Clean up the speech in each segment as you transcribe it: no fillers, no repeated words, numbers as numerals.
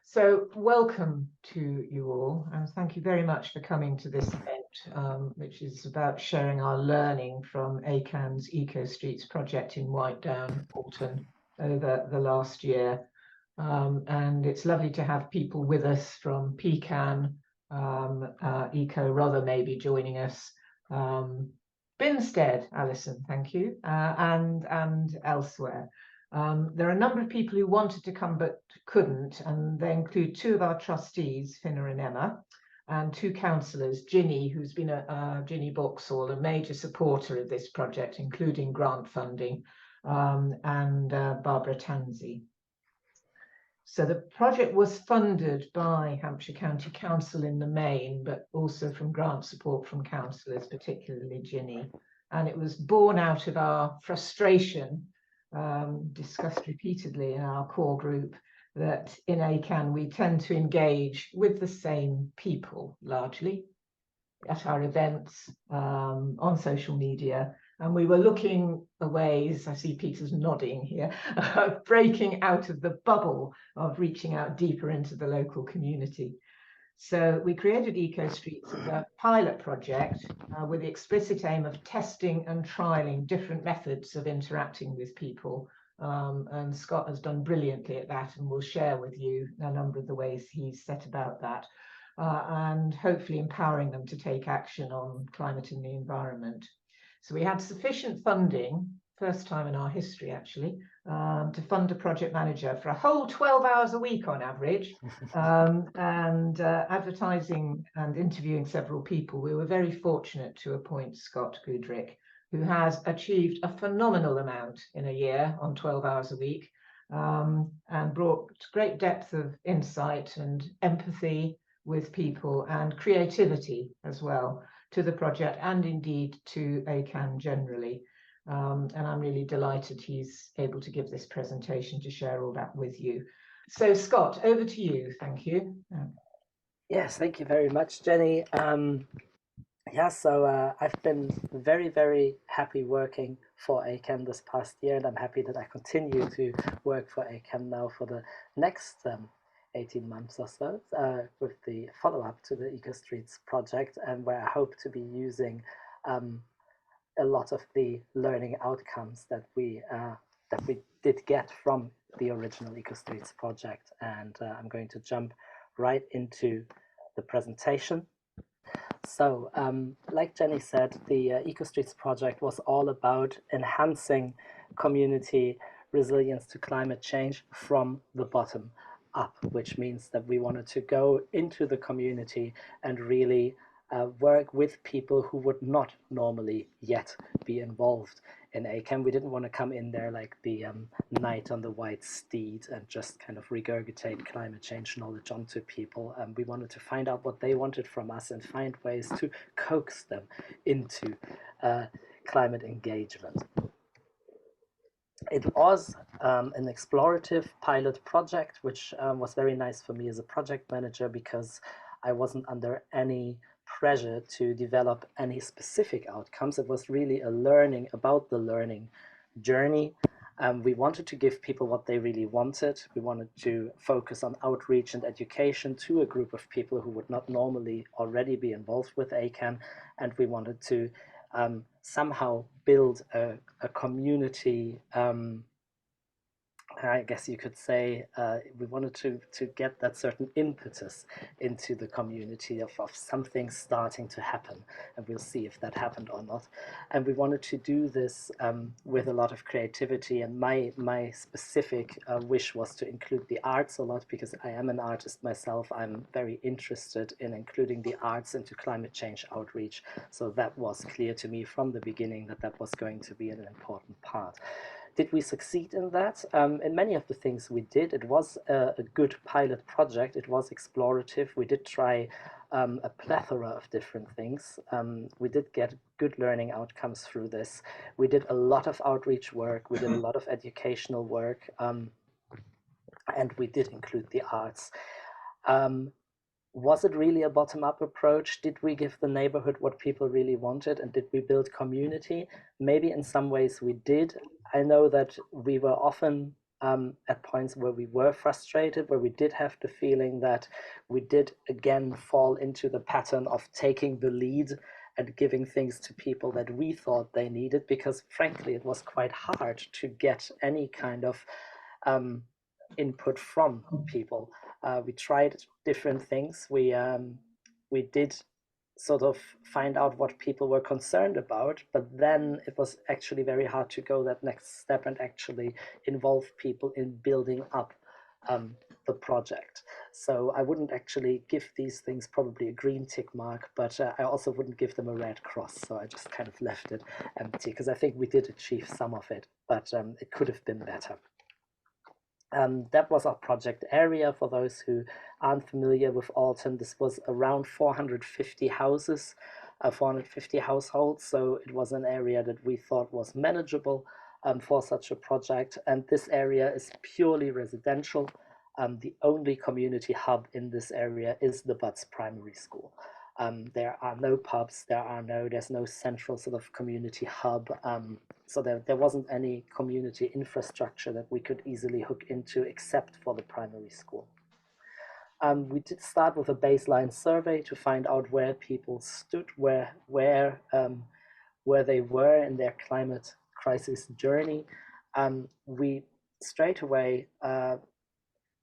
So welcome to you all, and thank you very much for coming to this event, which is about sharing our learning from ACAN's Eco Streets project in Whitedown, Alton, over the last year. And it's lovely to have people with us from PCAN, Eco Rother maybe joining us, Binstead, Alison, thank you, and elsewhere. There are a number of people who wanted to come but couldn't, and they include two of our trustees, Finna and Emma, and two councillors, Ginny, who's been Ginny Boxall, a major supporter of this project, including grant funding, and Barbara Tansey. So the project was funded by Hampshire County Council in the main, but also from grant support from councillors, particularly Ginny. And it was born out of our frustration, discussed repeatedly in our core group, that in ACAN we tend to engage with the same people largely at our events, on social media. And we were looking at ways, I see Peter's nodding here, of breaking out of the bubble of reaching out deeper into the local community. So we created Eco Streets as a pilot project with the explicit aim of testing and trialing different methods of interacting with people. And Scott has done brilliantly at that, and will share with you a number of the ways he's set about that, and hopefully empowering them to take action on climate and the environment. So we had sufficient funding, first time in our history actually, to fund a project manager for a whole 12 hours a week on average, and advertising and interviewing several people. We were very fortunate to appoint Scott Goodrick, who has achieved a phenomenal amount in a year on 12 hours a week, and brought great depth of insight and empathy with people and creativity as well to the project, and indeed to ACAN generally. And I'm really delighted he's able to give this presentation to share all that with you. So Scott, over to you. Thank you. Yes, thank you very much, Jenny. I've been very, very happy working for ACAN this past year, and I'm happy that I continue to work for ACAN now for the next 18 months or so, with the follow-up to the Eco Streets project, and where I hope to be using a lot of the learning outcomes that we did get from the original Eco Streets project. And I'm going to jump right into the presentation. So, like Jenny said, the Eco Streets project was all about enhancing community resilience to climate change from the bottom up, which means that we wanted to go into the community and really work with people who would not normally yet be involved in ACAN. We didn't want to come in there like the knight on the white steed and just kind of regurgitate climate change knowledge onto people. We wanted to find out what they wanted from us and find ways to coax them into climate engagement. It was an explorative pilot project, which was very nice for me as a project manager, because I wasn't under any pressure to develop any specific outcomes. It was really a learning about the learning journey. We wanted to give people what they really wanted. We wanted to focus on outreach and education to a group of people who would not normally already be involved with ACAN, and we wanted to somehow build a community. I guess you could say we wanted to get that certain impetus into the community of something starting to happen, and we'll see if that happened or not. And we wanted to do this with a lot of creativity, and my specific wish was to include the arts a lot, because I am an artist myself. I'm very interested in including the arts into climate change outreach, so that was clear to me from the beginning that that was going to be an important part. Did we succeed in that? In many of the things we did, it was a good pilot project. It was explorative. We did try a plethora of different things. We did get good learning outcomes through this. We did a lot of outreach work. We did a lot of educational work. And we did include the arts. Was it really a bottom-up approach? Did we give the neighborhood what people really wanted? And did we build community? Maybe in some ways we did. I know that we were often at points where we were frustrated, where we did have the feeling that we did again fall into the pattern of taking the lead and giving things to people that we thought they needed, because frankly, it was quite hard to get any kind of input from people. We tried different things. We did sort of find out what people were concerned about, but then it was actually very hard to go that next step and actually involve people in building up the project. So I wouldn't actually give these things probably a green tick mark, but I also wouldn't give them a red cross. So I just kind of left it empty, because I think we did achieve some of it, but it could have been better. That was our project area. For those who aren't familiar with Alton, this was around 450 houses, 450 households. So it was an area that we thought was manageable for such a project. And this area is purely residential. The only community hub in this area is the Butts Primary School. There are no pubs, there's no central sort of community hub. So there wasn't any community infrastructure that we could easily hook into except for the primary school. We did start with a baseline survey to find out where people stood, where they were in their climate crisis journey. We straight away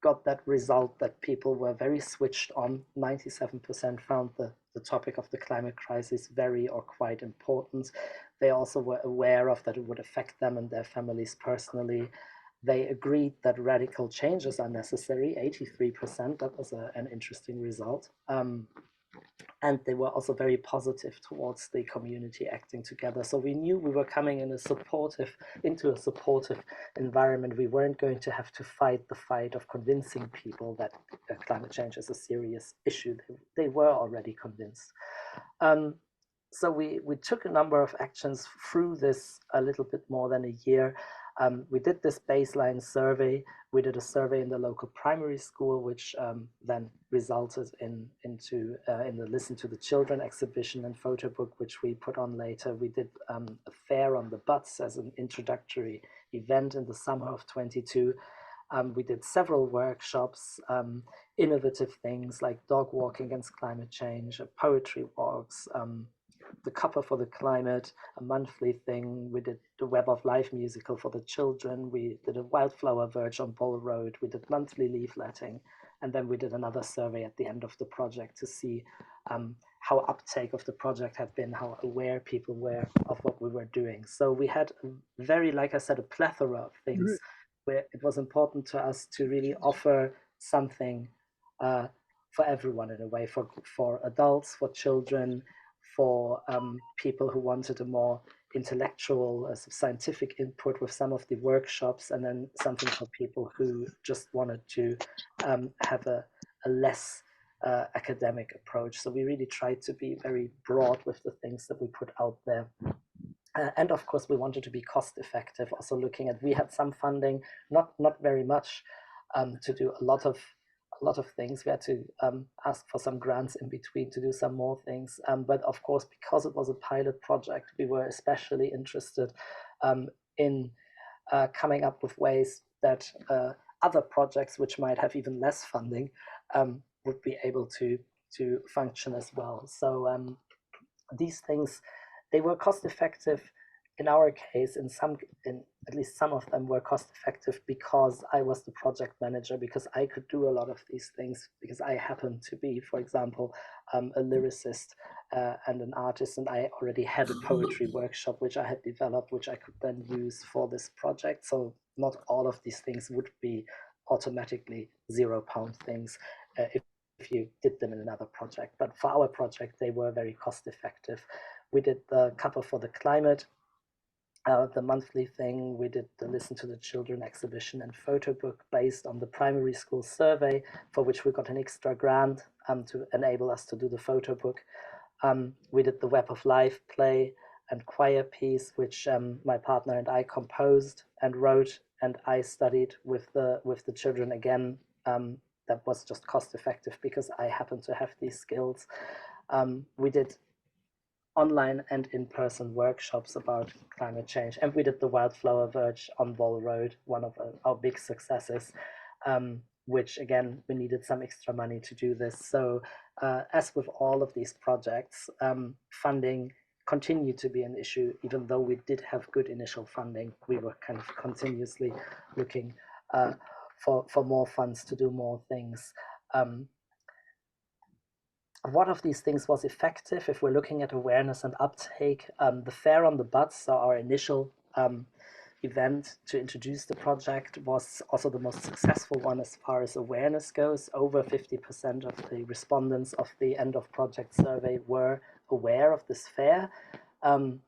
got that result that people were very switched on. 97% found the topic of the climate crisis very or quite important. They also were aware of that it would affect them and their families personally. They agreed that radical changes are necessary, 83%. That was an interesting result. And they were also very positive towards the community acting together. So we knew we were coming into a supportive environment. We weren't going to have to fight the fight of convincing people that climate change is a serious issue. They were already convinced. So we took a number of actions through this a little bit more than a year. We did this baseline survey. We did a survey in the local primary school, which then resulted in the Listen to the Children exhibition and photo book, which we put on later. We did a fair on the Butts as an introductory event in the summer of 22. We did several workshops, innovative things like dog walking against climate change, poetry walks, the Cuppa for the Climate, a monthly thing. We did the Web of Life musical for the children. We did a wildflower verge on Bull Road. We did monthly leafletting. And then we did another survey at the end of the project to see how uptake of the project had been, how aware people were of what we were doing. So we had very, like I said, a plethora of things where it was important to us to really offer something for everyone in a way, for adults, for children, for people who wanted a more intellectual, scientific input with some of the workshops, and then something for people who just wanted to have a less academic approach. So we really tried to be very broad with the things that we put out there. And of course, we wanted to be cost effective. Also looking at, we had some funding, not very much, to do a lot of things. We had to ask for some grants in between to do some more things. But of course, because it was a pilot project, we were especially interested in coming up with ways that other projects, which might have even less funding, would be able to function as well. So these things, they were cost effective. In our case, in at least some of them were cost effective because I was the project manager, because I could do a lot of these things, because I happened to be, for example, a lyricist and an artist, and I already had a poetry workshop which I had developed, which I could then use for this project. So not all of these things would be automatically £0 things if you did them in another project. But for our project, they were very cost effective. We did the Cuppa for the Climate, the monthly thing. We did the Listen to the Children exhibition and photo book based on the primary school survey, for which we got an extra grant to enable us to do the photo book. We did the Web of Life play and choir piece, which my partner and I composed and wrote, and I studied with the children again. That was just cost effective because I happen to have these skills. We did online and in-person workshops about climate change. And we did the Wildflower Verge on Wall Road, one of our big successes, which again, we needed some extra money to do this. So as with all of these projects, funding continued to be an issue. Even though we did have good initial funding, we were kind of continuously looking for more funds to do more things. One of these things was effective if we're looking at awareness and uptake. The Fair on the Buds, so our initial event to introduce the project, was also the most successful one as far as awareness goes. Over 50% of the respondents of the end of project survey were aware of this fair. The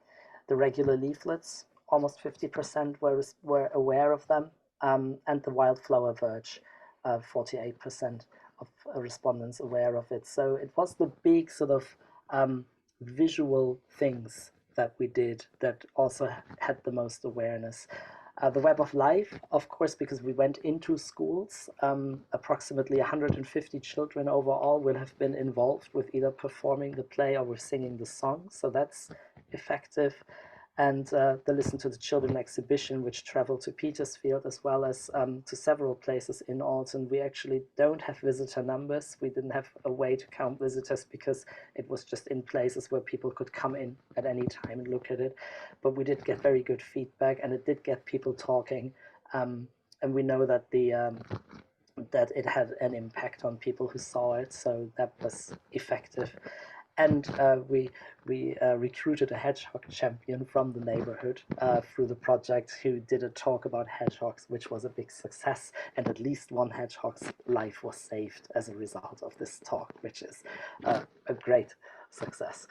regular leaflets, almost 50% were aware of them, and the Wildflower Verge, 48% of respondents aware of it. So it was the big sort of visual things that we did that also had the most awareness. The Web of Life, of course, because we went into schools, approximately 150 children overall will have been involved with either performing the play or with singing the song, so that's effective. And the Listen to the Children exhibition, which traveled to Petersfield as well as to several places in Alton. We actually don't have visitor numbers. We didn't have a way to count visitors because it was just in places where people could come in at any time and look at it. But we did get very good feedback, and it did get people talking. And we know that that it had an impact on people who saw it, so that was effective. And we recruited a hedgehog champion from the neighborhood through the project, who did a talk about hedgehogs, which was a big success. And at least one hedgehog's life was saved as a result of this talk, which is a great success.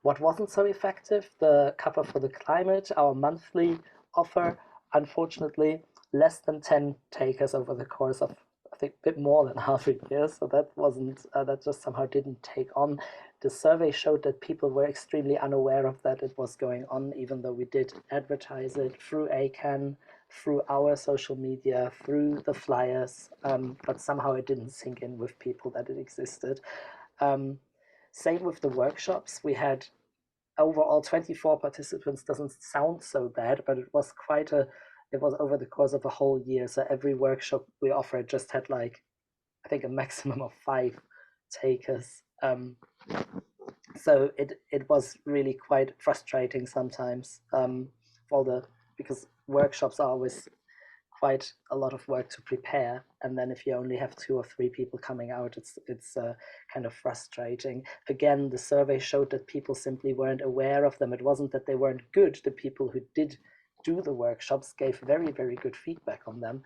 What wasn't so effective, the Cuppa for the Climate, our monthly offer, unfortunately, less than 10 takers over the course of, I think, a bit more than half a year. So that wasn't, that just somehow didn't take on. The survey showed that people were extremely unaware of that it was going on, even though we did advertise it through ACAN, through our social media, through the flyers, but somehow it didn't sink in with people that it existed. Same with the workshops. We had overall 24 participants. Doesn't sound so bad, but it was it was over the course of a whole year. So every workshop we offered just had, like, I think a maximum of 5 takers. So it was really quite frustrating sometimes, because workshops are always quite a lot of work to prepare, and then if you only have 2 or 3 people coming out, it's kind of frustrating. Again, the survey showed that people simply weren't aware of them. It wasn't that they weren't good. The people who did do the workshops gave very, very good feedback on them.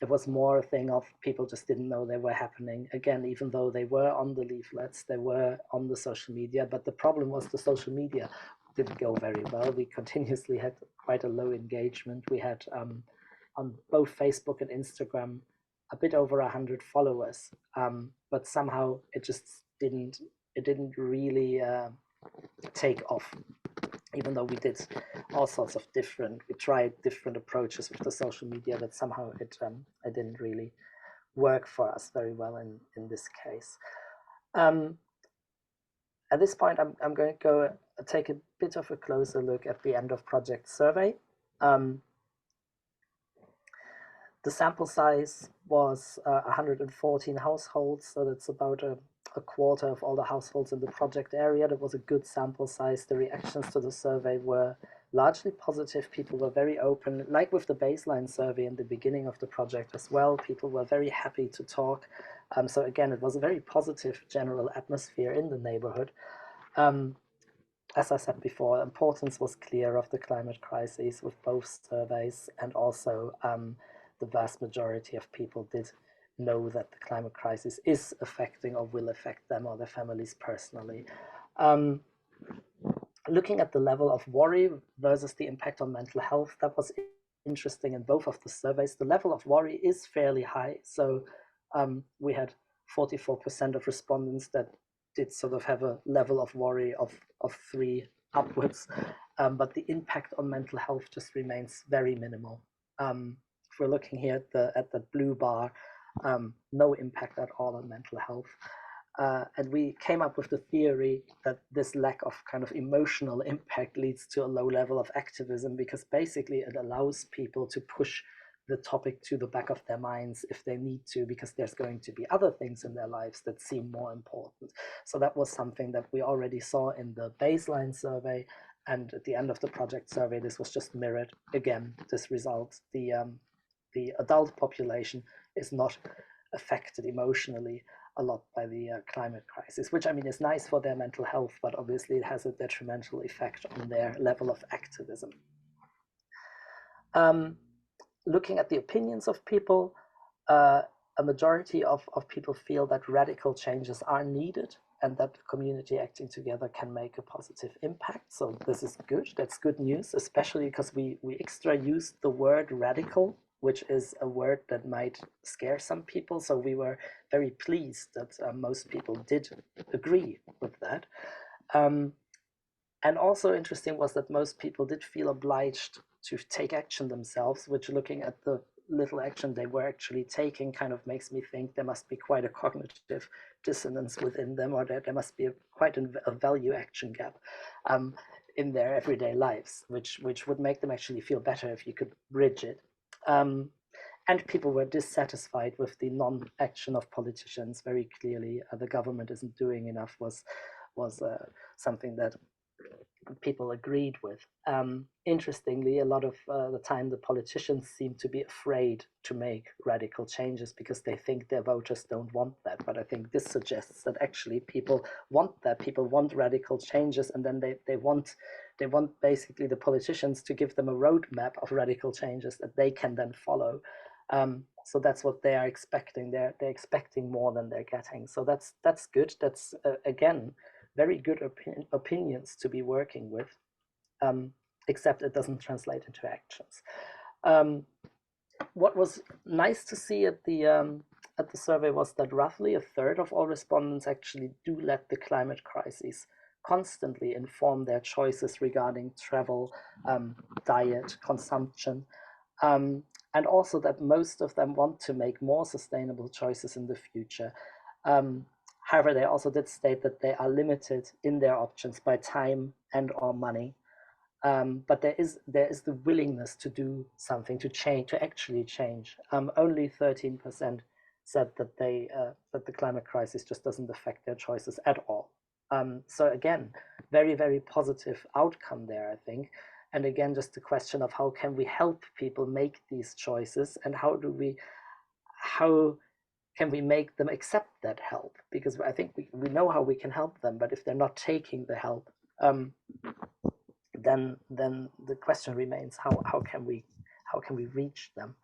It was more a thing of people just didn't know they were happening. Again, even though they were on the leaflets, they were on the social media, but the problem was the social media didn't go very well. We continuously had quite a low engagement. We had on both Facebook and Instagram a bit over 100 followers, but somehow it just didn't really take off, even though we did all sorts of we tried different approaches with the social media, but somehow it didn't really work for us very well in this case. At this point, I'm going to go take a bit of a closer look at the end of project survey. The sample size was 114 households, so that's about a quarter of all the households in the project area. That was a good sample size. The reactions to the survey were largely positive. People were very open, like with the baseline survey in the beginning of the project as well. People were very happy to talk. So again, it was a very positive general atmosphere in the neighborhood. As I said before, importance was clear of the climate crisis with both surveys, and also the vast majority of people did know that the climate crisis is affecting or will affect them or their families personally. Looking at the level of worry versus the impact on mental health, that was interesting in both of the surveys. The level of worry is fairly high. So we had 44% of respondents that did sort of have a level of worry of 3 upwards, but the impact on mental health just remains very minimal. If we're looking here at the blue bar, no impact at all on mental health. And we came up with the theory that this lack of kind of emotional impact leads to a low level of activism, because basically it allows people to push the topic to the back of their minds if they need to, because there's going to be other things in their lives that seem more important. So that was something that we already saw in the baseline survey, and at the end of the project survey, this was just mirrored again, this result. The adult population is not affected emotionally a lot by the climate crisis, which I mean is nice for their mental health, but obviously it has a detrimental effect on their level of activism. Looking at the opinions of people, a majority of people feel that radical changes are needed and that the community acting together can make a positive impact. So this is good. That's good news, especially because we extra used the word radical, which is a word that might scare some people. So we were very pleased that most people did agree with that. And also interesting was that most people did feel obliged to take action themselves, which, looking at the little action they were actually taking, kind of makes me think there must be quite a cognitive dissonance within them, or there must be quite a value action gap in their everyday lives, which would make them actually feel better if you could bridge it. And people were dissatisfied with the non-action of politicians. Very clearly, the government isn't doing enough was something that people agreed with. Interestingly, a lot of the time the politicians seem to be afraid to make radical changes because they think their voters don't want that. But I think this suggests that actually people want that. People want radical changes, and then they want basically the politicians to give them a roadmap of radical changes that they can then follow. So that's what they are expecting. They're expecting more than they're getting. So that's good. That's again, very good opinions to be working with, except it doesn't translate into actions. What was nice to see at the survey was that roughly a third of all respondents actually do let the climate crisis constantly inform their choices regarding travel, diet, consumption, and also that most of them want to make more sustainable choices in the future. However, they also did state that they are limited in their options by time and or money. But there is the willingness to do something, to actually change. Only 13% said that that the climate crisis just doesn't affect their choices at all. So again, very, very positive outcome there, I think. And again, just the question of how can we help people make these choices, and how can we make them accept that help? Because I think we know how we can help them, but if they're not taking the help, then the question remains, how can we reach them?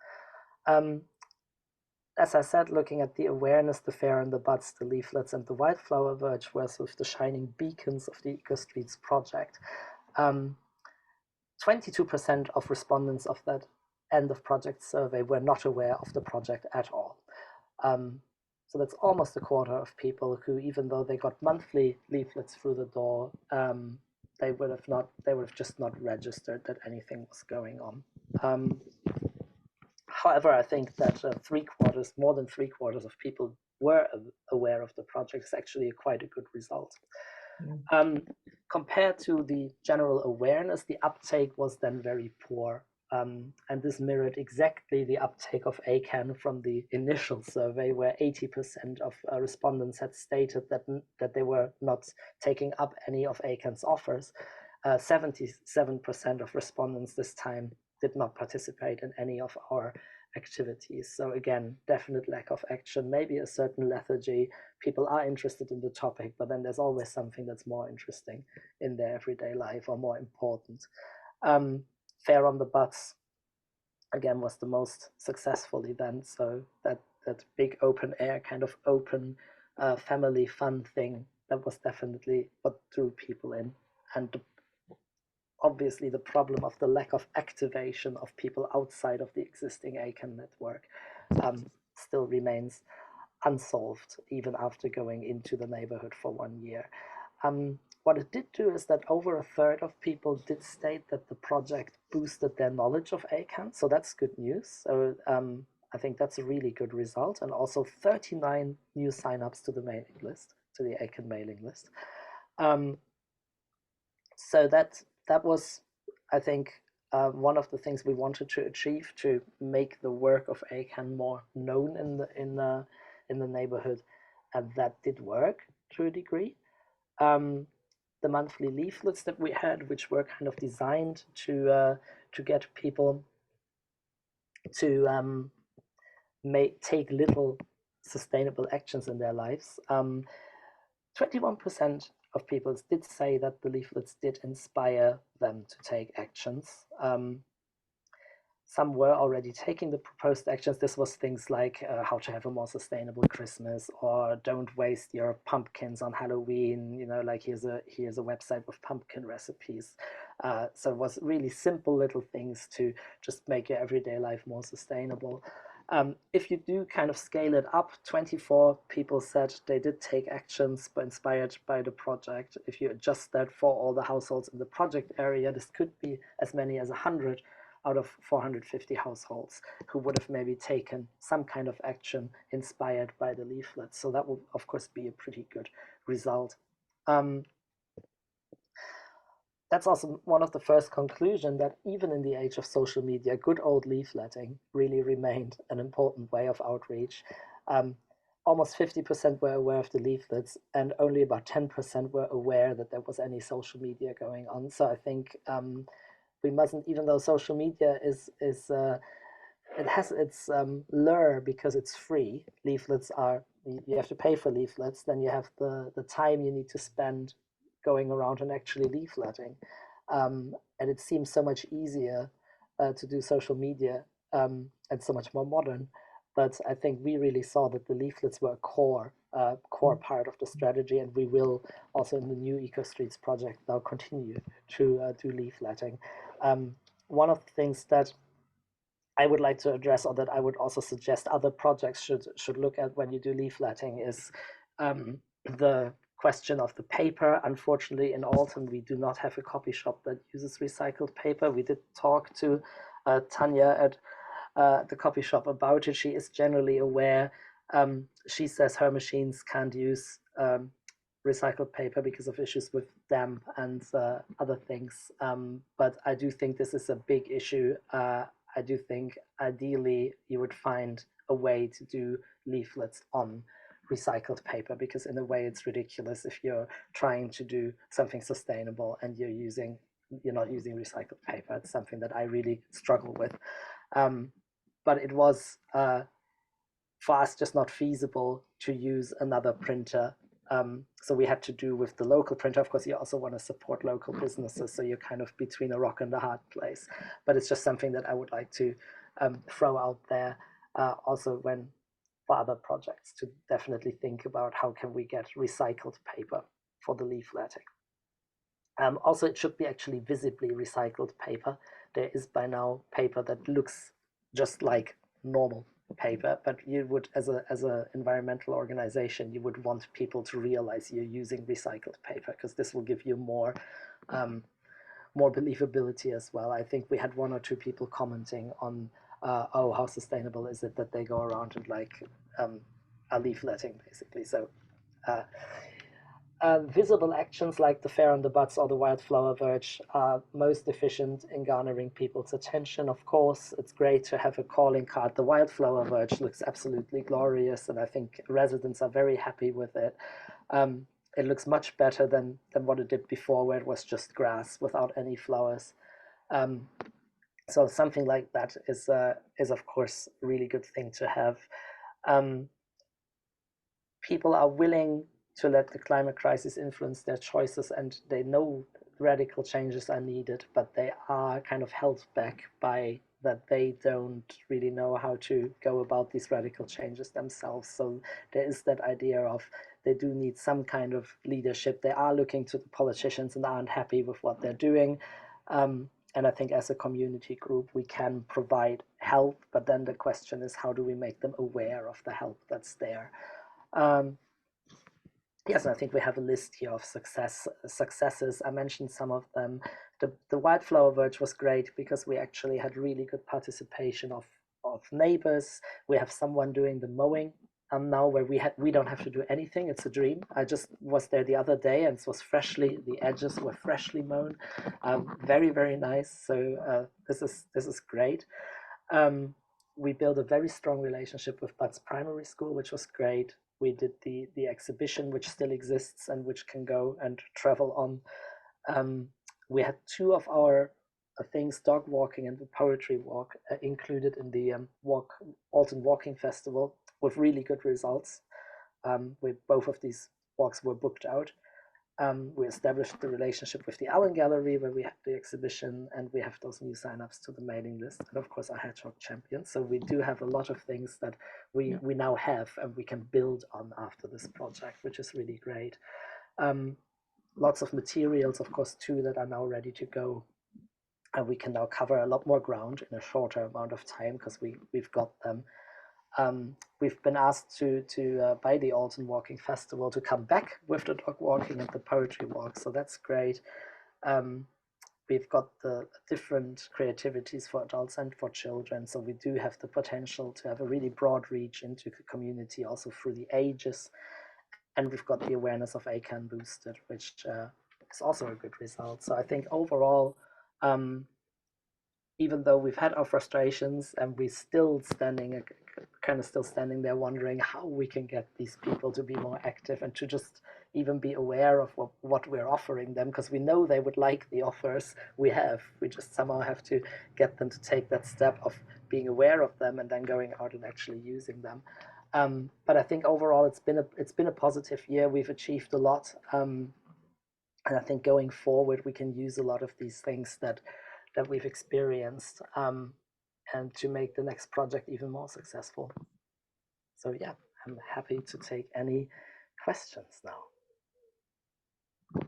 As I said, looking at the awareness, the fair and the buds, the leaflets, and the wildflower verge were sort of the shining beacons of the EcoStreets project. 22% of respondents of that end of project survey were not aware of the project at all. So that's almost a quarter of people who, even though they got monthly leaflets through the door, they would have just not registered that anything was going on. However, I think that more than three quarters of people were aware of the project is actually quite a good result. Compared to the general awareness, the uptake was then very poor. And this mirrored exactly the uptake of ACAN from the initial survey, where 80% of respondents had stated that they were not taking up any of ACAN's offers. 77% of respondents this time did not participate in any of our activities. So again, definite lack of action, maybe a certain lethargy. People are interested in the topic, but then there's always something that's more interesting in their everyday life or more important. Fair on the Butts, again, was the most successful event. So that big open air kind of open family fun thing, that was definitely what drew people in. And obviously the problem of the lack of activation of people outside of the existing ACAN network still remains unsolved, even after going into the neighborhood for 1 year. What it did do is that over a third of people did state that the project boosted their knowledge of ACAN, so that's good news. So I think that's a really good result, and also 39 new signups to the mailing list. to the Aiken mailing list. So that was, I think, one of the things we wanted to achieve, to make the work of ACAN more known in the neighborhood, and that did work to a degree. The monthly leaflets that we had, which were kind of designed to get people to take little sustainable actions in their lives. 21% of people did say that the leaflets did inspire them to take actions. Some were already taking the proposed actions. This was things like how to have a more sustainable Christmas, or don't waste your pumpkins on Halloween. You know, like here's a website with pumpkin recipes. So it was really simple little things to just make your everyday life more sustainable. If you do kind of scale it up, 24 people said they did take actions but inspired by the project. If you adjust that for all the households in the project area, this could be as many as 100 out of 450 households who would have maybe taken some kind of action inspired by the leaflets. So that will, of course, be a pretty good result. That's also one of the first conclusions, that even in the age of social media, good old leafletting really remained an important way of outreach. Almost 50% were aware of the leaflets, and only about 10% were aware that there was any social media going on. So I think we mustn't, even though social media is it has its lure because it's free. Leaflets are, you have to pay for leaflets, then you have the time you need to spend going around and actually leafletting. And it seems so much easier to do social media, and so much more modern. But I think we really saw that the leaflets were a core part of the strategy, and we will also in the new Eco Streets project now continue to do leafletting. One of the things that I would like to address, or that I would also suggest other projects should look at when you do leafletting, is the question of the paper. Unfortunately, in Alton, we do not have a copy shop that uses recycled paper. We did talk to Tanya at the copy shop about it. She is generally aware. She says her machines can't use recycled paper because of issues with damp and other things. But I do think this is a big issue. I do think ideally you would find a way to do leaflets on recycled paper, because in a way it's ridiculous if you're trying to do something sustainable and you're not using recycled paper. It's something that I really struggle with. But it was for us just not feasible to use another printer. So we had to do with the local printer. Of course, you also want to support local businesses, so you're kind of between a rock and a hard place. But it's just something that I would like to throw out there, also when for other projects, to definitely think about how can we get recycled paper for the leafletting. Also, it should be actually visibly recycled paper. There is by now paper that looks just like normal paper, but you would, as a environmental organization, you would want people to realize you're using recycled paper, because this will give you more believability as well. I think we had one or two people commenting on oh, how sustainable is it that they go around and like are leafletting, basically. So visible actions like the Fair on the Butts or the Wildflower Verge are most efficient in garnering people's attention. Of course, it's great to have a calling card. The Wildflower Verge looks absolutely glorious, and I think residents are very happy with it. It looks much better than what it did before, where it was just grass without any flowers. So something like that is of course a really good thing to have. People are willing to let the climate crisis influence their choices, and they know radical changes are needed, but they are kind of held back by that they don't really know how to go about these radical changes themselves. So there is that idea of they do need some kind of leadership. They are looking to the politicians and aren't happy with what they're doing. And I think as a community group, we can provide help, but then the question is, how do we make them aware of the help that's there? Yes, I think we have a list here of successes. I mentioned some of them. The Wildflower Verge was great because we actually had really good participation of neighbors. We have someone doing the mowing now where we don't have to do anything. It's a dream. I just was there the other day, and it was the edges were freshly mown, very, very nice. So this is great. We built a very strong relationship with Bud's primary school, which was great. We did the exhibition, which still exists and which can go and travel on. We had two of our things, dog walking and the poetry walk, included in the Alton Walking Festival with really good results. With both of these walks were booked out. We established the relationship with the Allen Gallery where we had the exhibition, and we have those new signups to the mailing list, and of course our hedgehog champion. So we do have a lot of things that we now have and we can build on after this project, which is really great. Lots of materials, of course, too, that are now ready to go, and we can now cover a lot more ground in a shorter amount of time because we've got them. We've been asked to by the Alton Walking Festival to come back with the dog walking and the poetry walk, so that's great. We've got the different creativities for adults and for children, so we do have the potential to have a really broad reach into the community also through the ages, and we've got the awareness of ACAN boosted, which is also a good result. So I think overall, even though we've had our frustrations and we're still standing there wondering how we can get these people to be more active and to just even be aware of what we're offering them, because we know they would like the offers we have. We just somehow have to get them to take that step of being aware of them and then going out and actually using them. But I think overall it's been a positive year. We've achieved a lot, and I think going forward we can use a lot of these things that we've experienced, and to make the next project even more successful. So yeah, I'm happy to take any questions now.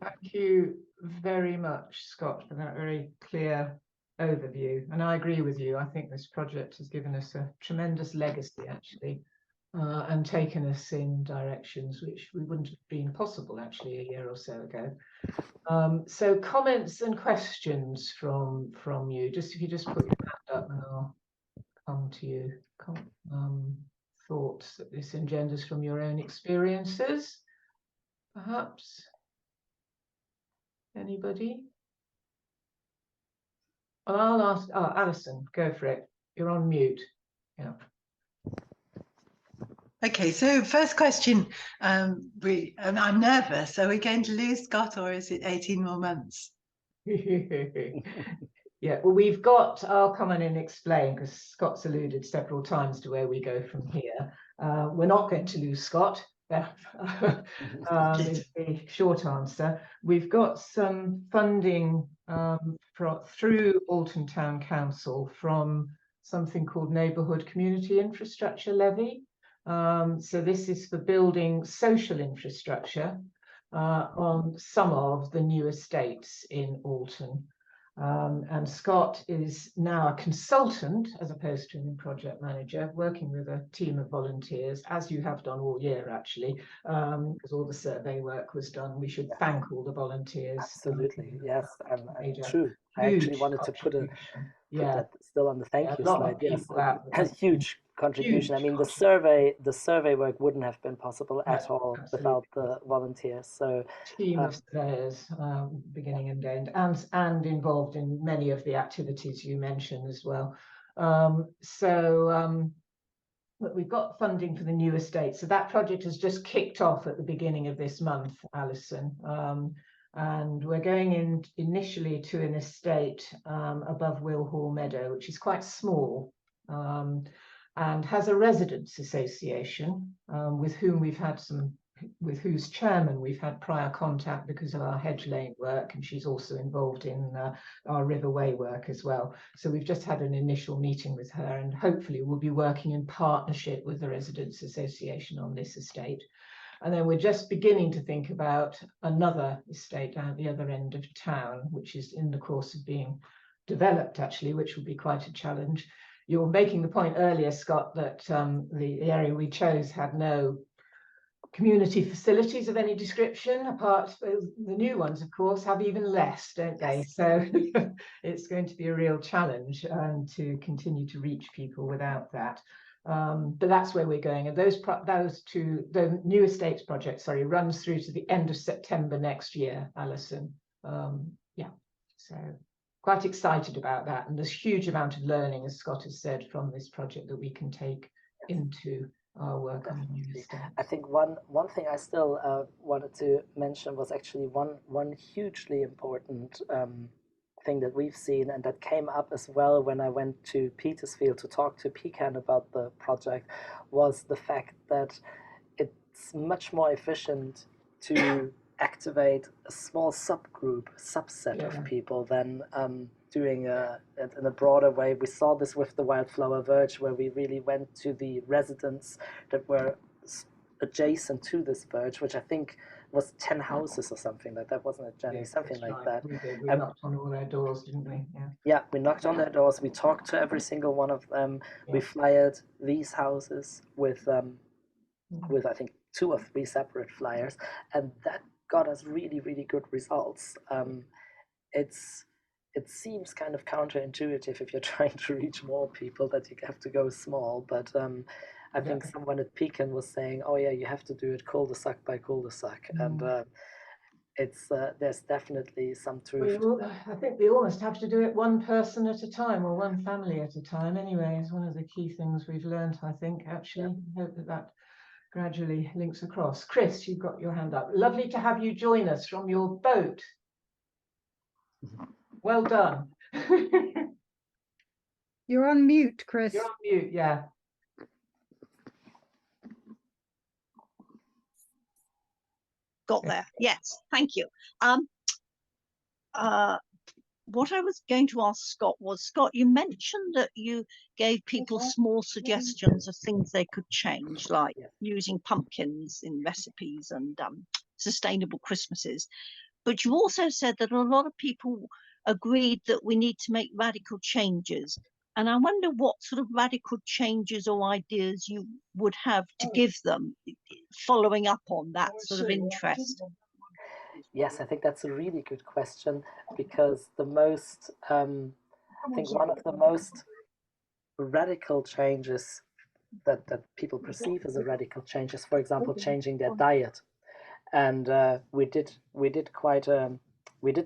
Thank you very much, Scott, for that very clear overview. And I agree with you. I think this project has given us a tremendous legacy, actually, and taken us in directions which we wouldn't have been possible, actually, a year or so ago. So comments and questions from you. Just if you just put your hand up and I'll come to you. Thoughts that this engenders from your own experiences, perhaps. Anybody? Well, I'll ask. Oh, Alison, go for it. You're on mute. Yeah. Okay, so first question, and I'm nervous. Are we going to lose Scott, or is it 18 more months? Yeah, well, we've got, I'll come in and explain, because Scott's alluded several times to where we go from here. We're not going to lose Scott. Is the short answer. We've got some funding through Alton Town Council from something called Neighbourhood Community Infrastructure Levy. So this is for building social infrastructure on some of the new estates in Alton. And Scott is now a consultant as opposed to a project manager, working with a team of volunteers, as you have done all year, actually, because all the survey work was done. We should thank all the volunteers. Absolutely, yes, and true. I actually wanted to put that still on the thank you slide. Yes, a huge contribution. I mean, the survey work wouldn't have been possible at all without the volunteers. So team of surveyors, beginning and end, and involved in many of the activities you mentioned as well. But we've got funding for the new estate. So that project has just kicked off at the beginning of this month, Alison. And we're going in initially to an estate above Willhall Meadow, which is quite small, and has a residents association with whose chairman we've had prior contact because of our hedge lane work, and she's also involved in our riverway work as well. So we've just had an initial meeting with her, and hopefully we'll be working in partnership with the residents association on this estate. And then we're just beginning to think about another estate down at the other end of town, which is in the course of being developed, actually, which will be quite a challenge. You were making the point earlier, Scott, that the area we chose had no Community facilities of any description, apart from the new ones, of course, have even less, don't they? So it's going to be a real challenge to continue to reach people without that. But that's where we're going. And the new estates project, sorry, runs through to the end of September next year, Alison. Yeah, so quite excited about that. And there's a huge amount of learning, as Scott has said, from this project that we can take into our work on the new estate. I think one thing I still wanted to mention was actually one hugely important thing that we've seen, and that came up as well when I went to Petersfield to talk to Pecan about the project, was the fact that it's much more efficient to activate a small subset of people than doing it in a broader way. We saw this with the Wildflower Verge, where we really went to the residents that were adjacent to this verge, which I think was 10 houses or something like that, wasn't it, Jenny? Something like that. We did. We knocked on all their doors, didn't we? Yeah, we knocked on their doors. We talked to every single one of them. We flyered these houses with I think 2 or 3 separate flyers, and that got us really, really good results. It seems kind of counterintuitive if you're trying to reach more people that you have to go small, but I think someone at Pecan was saying, oh yeah, you have to do it cul-de-sac by cul-de-sac, and it's there's definitely some truth. I think we almost have to do it one person at a time, or one family at a time anyway. Is one of the key things we've learned, I think, actually. I hope that gradually links across. Chris, you've got your hand up. Lovely to have you join us from your boat. Well done. You're on mute, Chris. You're on mute, yeah. Got there. Yes, thank you. What I was going to ask Scott was, Scott, you mentioned that you gave people small suggestions of things they could change, like using pumpkins in recipes and sustainable Christmases. But you also said that a lot of people agreed that we need to make radical changes. And I wonder what sort of radical changes or ideas you would have to give them, following up on that sort of interest. Yes, I think that's a really good question, because the most, I think one of the most radical changes that people perceive as a radical change is, for example, changing their diet. And we did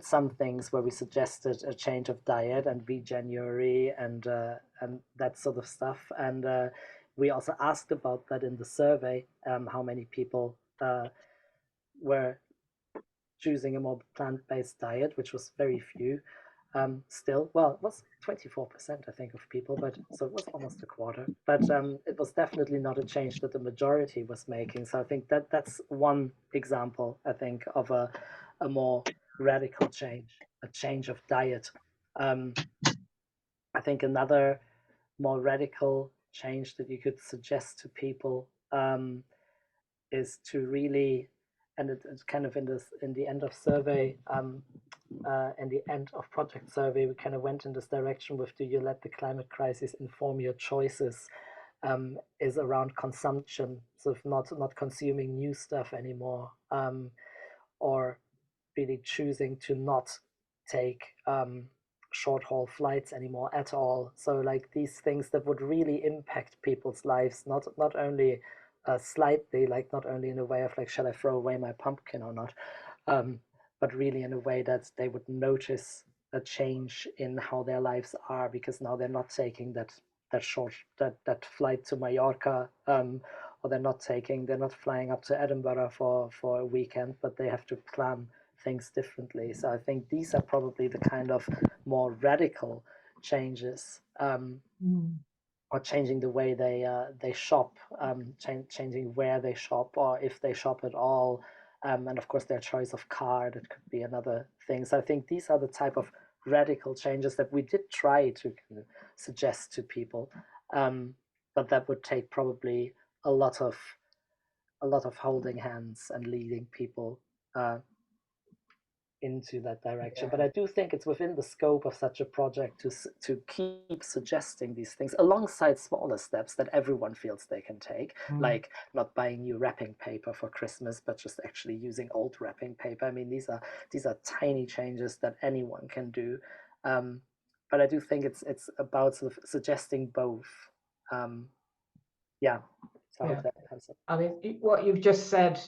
some things where we suggested a change of diet and Veganuary and that sort of stuff. And we also asked about that in the survey, how many people were choosing a more plant-based diet, which was very few. Still, well, it was 24%, I think, of people, but so it was almost a quarter. But it was definitely not a change that the majority was making. So I think that's one example, I think, of a more radical change, a change of diet. I think another more radical change that you could suggest to people is to really, and it's kind of in the end of survey, in the end of project survey, we kind of went in this direction with, do you let the climate crisis inform your choices, is around consumption, sort of not consuming new stuff anymore, or really choosing to not take short haul flights anymore at all. So like these things that would really impact people's lives, not only slightly, like not only in a way of like, shall I throw away my pumpkin or not, but really in a way that they would notice a change in how their lives are, because now they're not taking that flight to Mallorca, or they're not flying up to Edinburgh for a weekend, but they have to plan things differently. So I think these are probably the kind of more radical changes, or changing the way they shop, changing where they shop, or if they shop at all, and of course their choice of car, that could be another thing. So I think these are the type of radical changes that we did try to suggest to people, but that would take probably a lot of holding hands and leading people into that direction. Yeah. But I do think it's within the scope of such a project to keep suggesting these things alongside smaller steps that everyone feels they can take, like not buying new wrapping paper for Christmas, but just actually using old wrapping paper. I mean, these are tiny changes that anyone can do. But I do think it's about sort of suggesting both. Yeah. So I hope that answers. I mean, what you've just said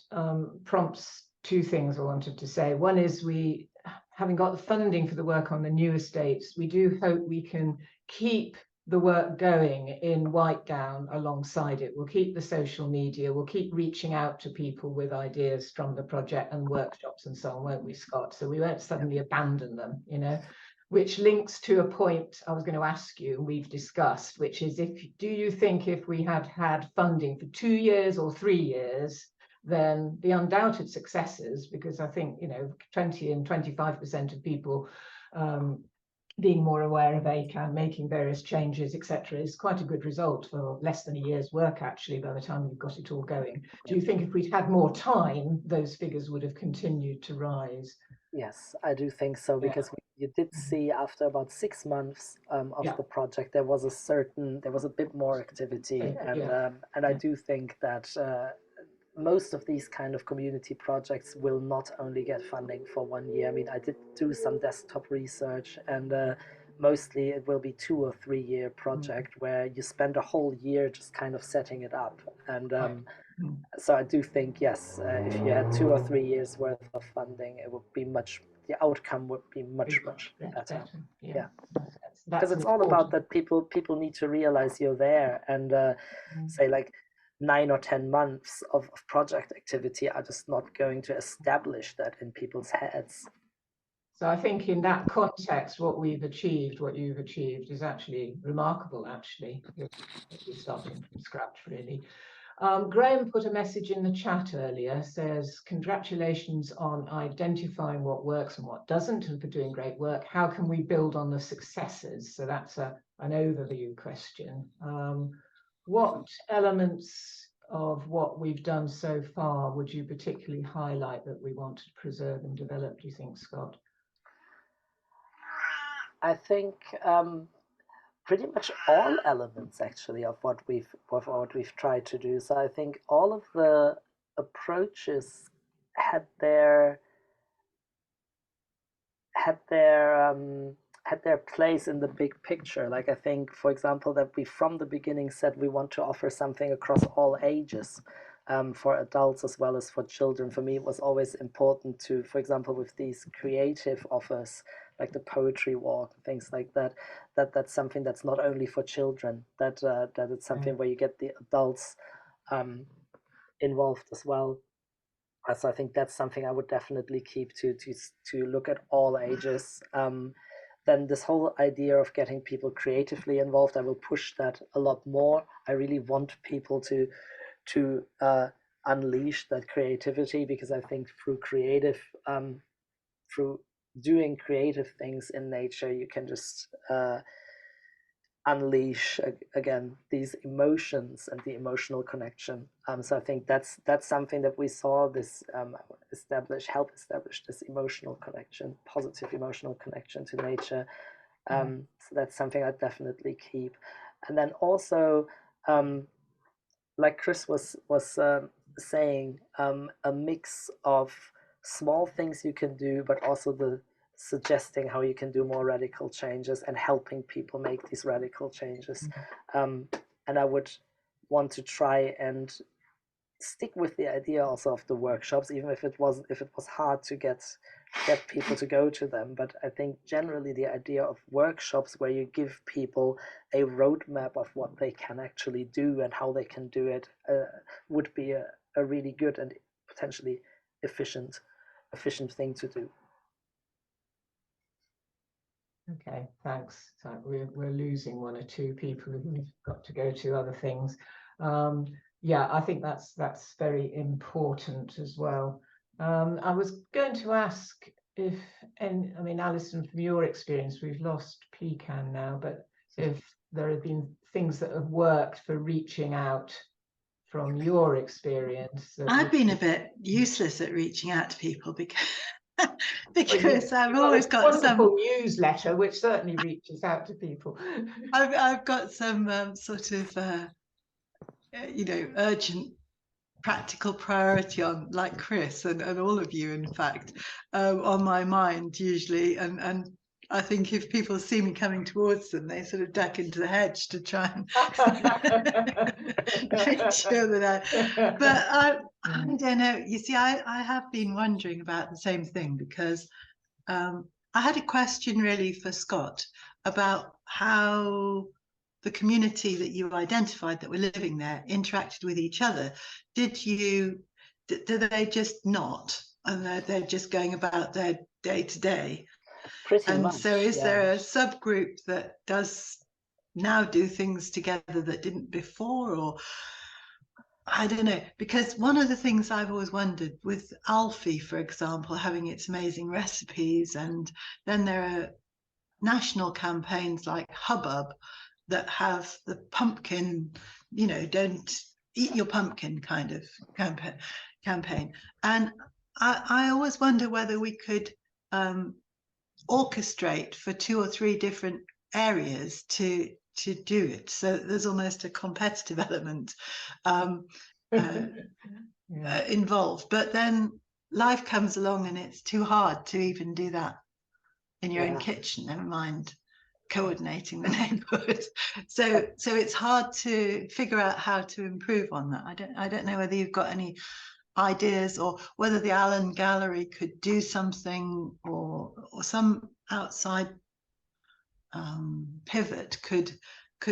prompts two things I wanted to say. One is we, having got the funding for the work on the new estates, we do hope we can keep the work going in Whitedown alongside it. We'll keep the social media, we'll keep reaching out to people with ideas from the project and workshops and so on, won't we, Scott? So we won't suddenly abandon them, you know. Which links to a point I was going to ask you, and we've discussed, which is, do you think if we had had funding for 2 years or 3 years, then the undoubted successes, because I think, you know, 20 and 25% of people being more aware of ACAN, making various changes, etc., is quite a good result for less than a year's work, actually, by the time you've got it all going. Do you think if we'd had more time, those figures would have continued to rise? Yes, I do think so, because you did see after about 6 months of the project, there was a bit more activity, and I do think that most of these kind of community projects will not only get funding for 1 year. I mean, I did do some desktop research, and mostly it will be 2 or 3 year project where you spend a whole year just kind of setting it up. And so I do think, yes, if you had 2 or 3 years worth of funding, it would be the outcome would be much better. Yeah. Because it's all about that people need to realize you're there, and say like 9 or 10 months of project activity are just not going to establish that in people's heads. So I think in that context, what you've achieved is actually remarkable, actually. You're starting from scratch, really. Graham put a message in the chat earlier, says, congratulations on identifying what works and what doesn't, and for doing great work. How can we build on the successes? So that's an overview question. What elements of what we've done so far would you particularly highlight that we want to preserve and develop, do you think, Scott? I think pretty much all elements, actually, of what we've tried to do. So I think all of the approaches had their place in the big picture. Like, I think, for example, that we from the beginning said we want to offer something across all ages, for adults as well as for children. For me, it was always important to, for example, with these creative offers, like the poetry walk, things like that, that's something that's not only for children, that it's something where you get the adults involved as well. So I think that's something I would definitely keep, to look at all ages. Then this whole idea of getting people creatively involved, I will push that a lot more. I really want people to unleash that creativity, because I think through doing creative things in nature, you can just unleash again these emotions and the emotional connection. So I think that's something that we saw this help establish this emotional connection, positive emotional connection to nature. So that's something I definitely keep. And then also, like Chris was saying, a mix of small things you can do, but also the suggesting how you can do more radical changes and helping people make these radical changes. And I would want to try and stick with the idea also of the workshops, even if it was hard to get people to go to them. But I think generally the idea of workshops where you give people a roadmap of what they can actually do and how they can do it would be a really good and potentially efficient thing to do. Okay, thanks. So we're losing 1 or 2 people who've got to go to other things. Yeah, I think that's very important as well. I was going to ask if, and I mean, Alison, from your experience, we've lost Pecan now, but if there have been things that have worked for reaching out from your experience. I've been a bit useless at reaching out to people, because because I've always got wonderful newsletter which certainly reaches out to people. I've got some sort of urgent practical priority on, like Chris and all of you, in fact, on my mind usually, and I think if people see me coming towards them, they sort of duck into the hedge to try and make sure that I don't know. You see, I have been wondering about the same thing, because I had a question really for Scott about how the community that you identified that were living there interacted with each other. Do they just not, and they're just going about their day to day? Pretty and much, so is yeah. there a subgroup that does now do things together that didn't before? Or I don't know, because one of the things I've always wondered with Alfie, for example, having its amazing recipes, and then there are national campaigns like Hubbub that have the pumpkin, don't eat your pumpkin kind of campaign. And I always wonder whether we could orchestrate for 2 or 3 different areas to do it, so there's almost a competitive element involved. But then life comes along and it's too hard to even do that in your own kitchen, never mind coordinating the neighborhood. So it's hard to figure out how to improve on that. I don't know whether you've got any ideas, or whether the Allen Gallery could do something, or some outside pivot could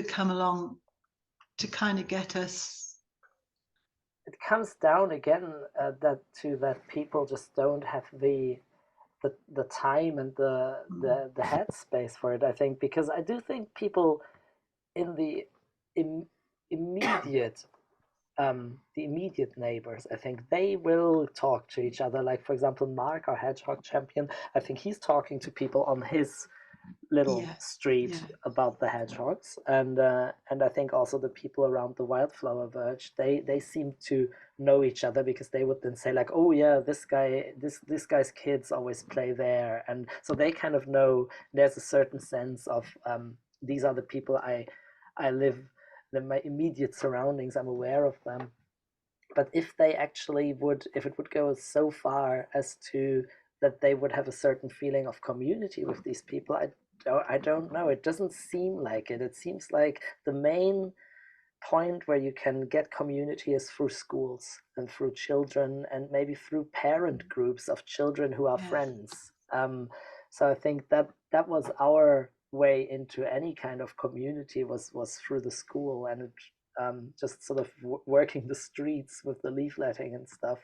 come along to kind of get us. It comes down again that people just don't have the time and the headspace for it, I think, because I do think people in the immediate neighbors, I think they will talk to each other. Like, for example, Mark, our hedgehog champion, I think he's talking to people on his little street about the hedgehogs, and I think also the people around the wildflower verge, they seem to know each other, because they would then say, like, oh yeah, this guy's kids always play there, and so they kind of know. There's a certain sense of these are the people I live in my immediate surroundings, I'm aware of them. But if it would go so far as to that they would have a certain feeling of community with these people, I don't know. It doesn't seem like it. It seems like the main point where you can get community is through schools and through children, and maybe through parent groups of children who are friends. So I think that was our way into any kind of community, was through the school, and it, just sort of working the streets with the leafletting and stuff.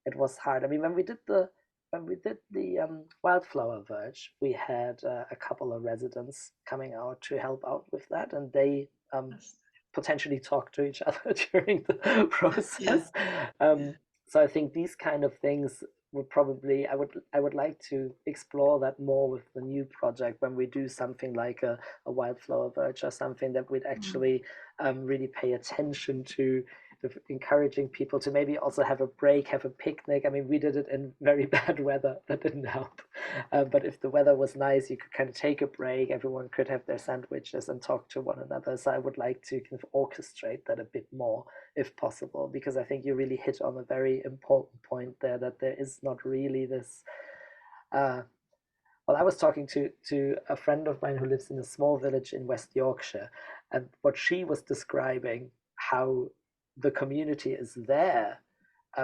It was hard. I mean, when we did the wildflower verge, we had a couple of residents coming out to help out with that, and they potentially talk to each other during the process. So I think these kind of things would probably, I would like to explore that more with the new project, when we do something like a wildflower verge or something, that we'd actually really pay attention to encouraging people to maybe also have a break, have a picnic. I mean, we did it in very bad weather, that didn't help. But if the weather was nice, you could kind of take a break, everyone could have their sandwiches and talk to one another. So I would like to kind of orchestrate that a bit more, if possible, because I think you really hit on a very important point there, that there is not really this well, I was talking to a friend of mine who lives in a small village in West Yorkshire, and what she was describing, how the community is there,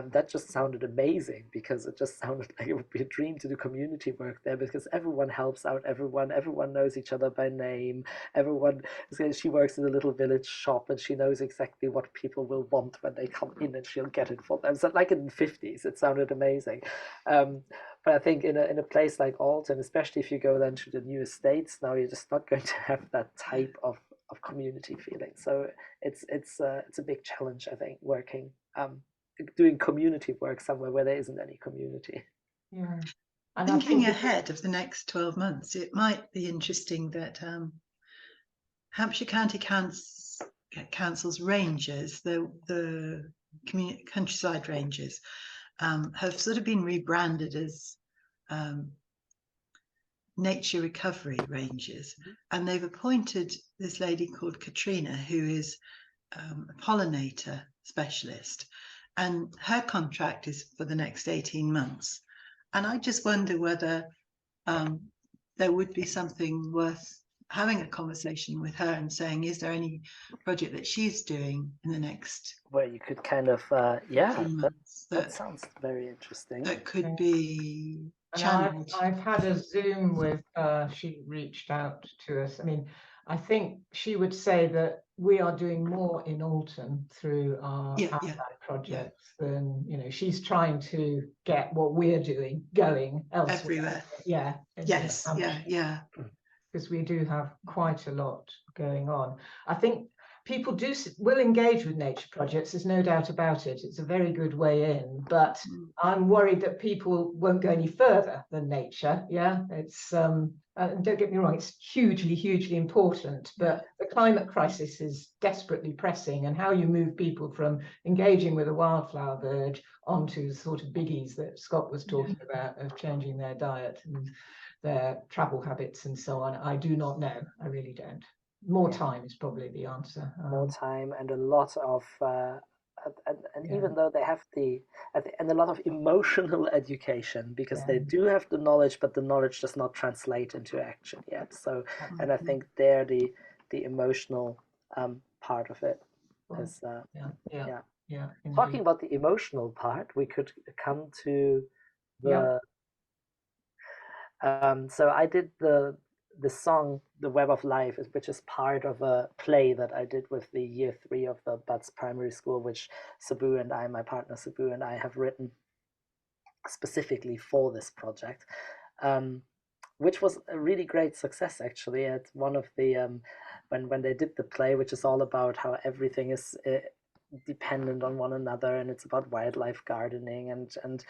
that just sounded amazing, because it just sounded like it would be a dream to do community work there, because everyone helps out everyone knows each other by name, she works in a little village shop, and she knows exactly what people will want when they come in, and she'll get it for them. So like in the 50s, it sounded amazing. But I think in a place like Alton, especially if you go then to the new estates now, you're just not going to have that type of community feeling. So it's a big challenge, I think, working doing community work somewhere where there isn't any community. Yeah. And thinking ahead of the next 12 months, it might be interesting that Hampshire County Council's rangers, the countryside rangers, have sort of been rebranded as nature recovery ranges, and they've appointed this lady called Katrina, who is a pollinator specialist, and her contract is for the next 18 months. And I just wonder whether there would be something worth having a conversation with her and saying, is there any project that she's doing in the next where you could kind of 18 months that sounds very interesting. that could be And channeled? I've had a Zoom with she reached out to us. I mean, I think she would say that we are doing more in Alton through our outside projects than, you know, she's trying to get what we're doing going elsewhere. Everywhere. Yeah. Yes. Yeah. Because we do have quite a lot going on. I think people will engage with nature projects, there's no doubt about it. It's a very good way in, but I'm worried that people won't go any further than nature. Yeah, it's don't get me wrong, it's hugely important, but the climate crisis is desperately pressing, and how you move people from engaging with a wildflower bird onto sort of biggies that Scott was talking about, of changing their diet and their travel habits and so on, I do not know. I really don't. More time is probably the answer. More time and a lot of even though they have and a lot of emotional education, because they do have the knowledge, but the knowledge does not translate into action yet. So, and I think they're the emotional part of it is talking about the emotional part. We could come to the so I did the song "The Web of Life," which is part of a play that I did with the year 3 of the Buds Primary School, which Sabu and I, my partner Sabu and I, have written specifically for this project, which was a really great success actually. It's one of the when they did the play, which is all about how everything is dependent on one another, and it's about wildlife gardening and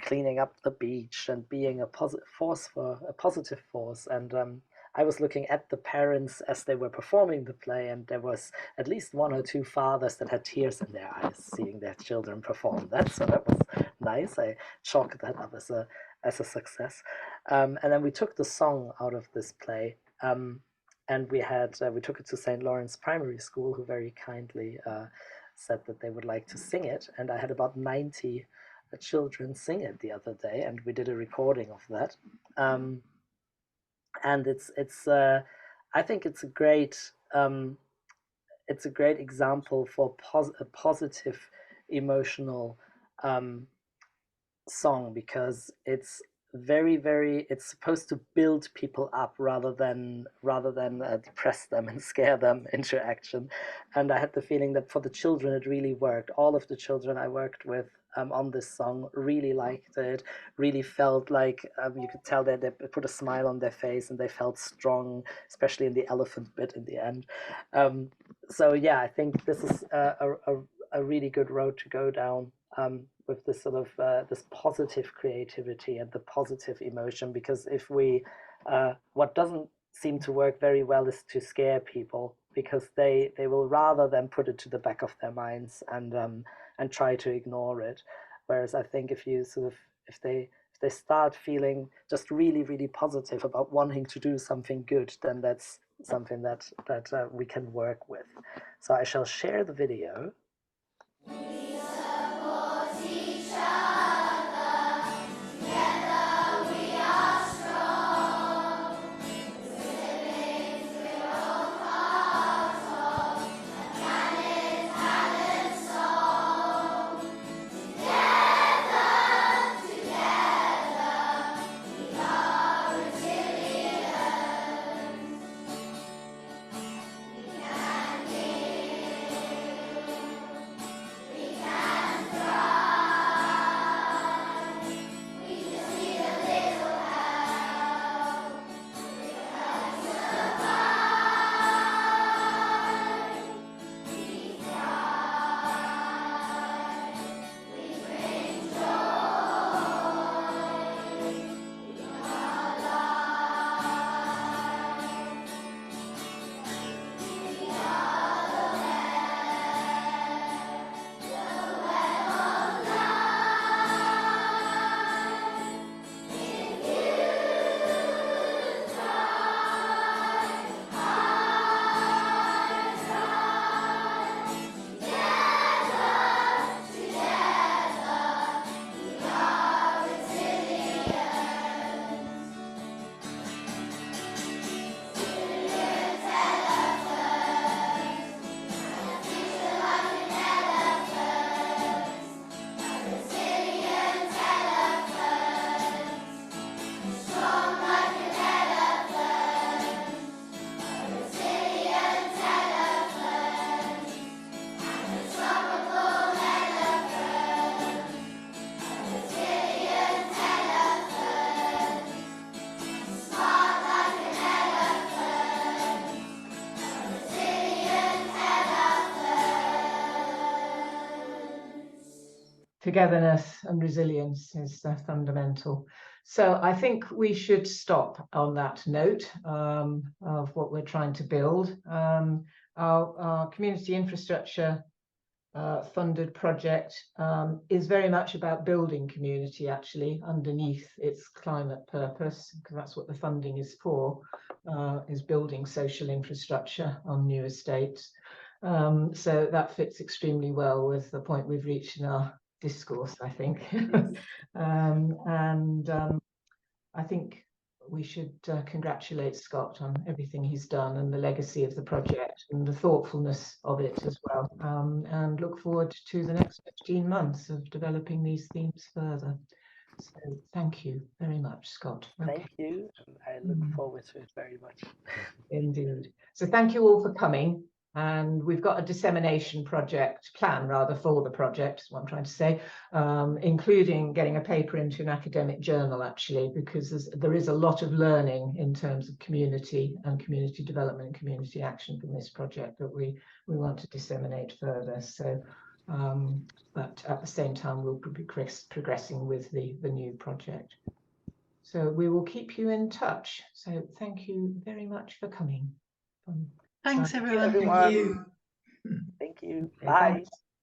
cleaning up the beach and being a positive force. And I was looking at the parents as they were performing the play, and there was at least 1 or 2 fathers that had tears in their eyes seeing their children perform that. So that was nice. I chalked that up as a success. And then we took the song out of this play, and we took it to St. Lawrence Primary School, who very kindly said that they would like to sing it, and I had about 90 children sing it the other day, and we did a recording of that. And it's I think it's a great example for a positive emotional song, because it's it's supposed to build people up rather than depress them and scare them into action. And I had the feeling that for the children it really worked. All of the children I worked with on this song really liked it, really felt like you could tell that they put a smile on their face and they felt strong, especially in the elephant bit in the end. So yeah, I think this is a really good road to go down, with this sort of this positive creativity and the positive emotion, because if we what doesn't seem to work very well is to scare people, because they will rather than put it to the back of their minds and try to ignore it. Whereas I think if you sort of if they start feeling just really positive about wanting to do something good, then that's something that we can work with. So I shall share the video. togetherness and resilience is fundamental. So I think we should stop on that note of what we're trying to build. Our community infrastructure funded project is very much about building community, actually, underneath its climate purpose, because that's what the funding is for, is building social infrastructure on new estates. So that fits extremely well with the point we've reached in our discourse, I think. I think we should congratulate Scott on everything he's done and the legacy of the project and the thoughtfulness of it as well, and look forward to the next 15 months of developing these themes further. So thank you very much, Scott. Thank you, and I look forward to it very much. Indeed. So thank you all for coming. And we've got a dissemination plan rather for the project, is what I'm trying to say, including getting a paper into an academic journal, actually, because there is a lot of learning in terms of community and community development and community action from this project that we want to disseminate further. So, but at the same time, we'll be progressing with the new project. So we will keep you in touch. So thank you very much for coming. Thanks, everyone. Thank you. Okay, Bye. thanks.